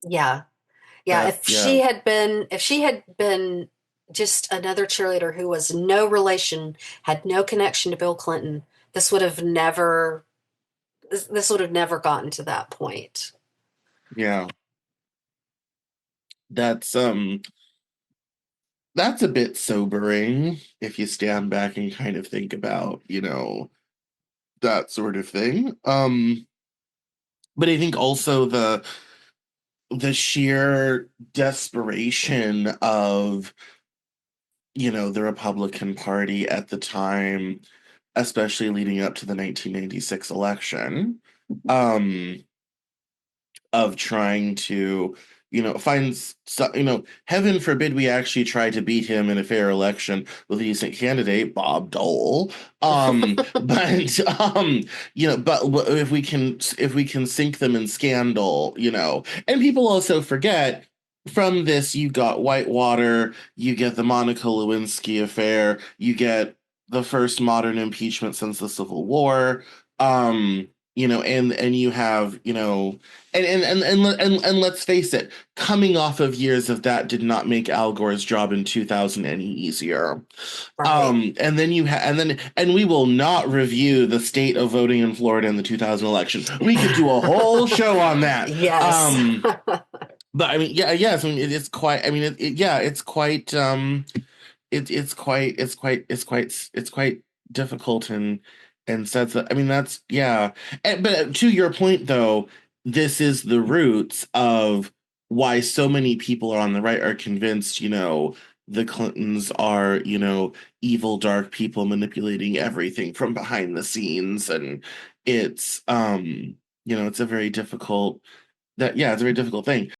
Yeah. Yeah, That, yeah. if she had been just another cheerleader who was no relation, had no connection to Bill Clinton, this would have never this would have never gotten to that point. Yeah. That's that's a bit sobering if you stand back and kind of think about, that sort of thing. But I think also the sheer desperation of, the Republican Party at the time, especially leading up to the 1996 election, um, of trying to, find, heaven forbid we actually try to beat him in a fair election with a decent candidate, Bob Dole. But but if we can sink them in scandal, and people also forget. From this, you got Whitewater, you get the Monica Lewinsky affair, you get the first modern impeachment since the Civil War. And you have, and let's face it, coming off of years of that did not make Al Gore's job in 2000 any easier. Right. And then and we will not review the state of voting in Florida in the 2000 election. We could do a whole show on that. Yes. But I mean, yeah, yes, I mean, it's quite, I mean, yeah, it's quite difficult and sets that, I mean, that's, yeah. But to your point though, this is the roots of why so many people are on the right are convinced, the Clintons are, evil, dark people manipulating everything from behind the scenes. And it's it's a very difficult, it's a very difficult thing.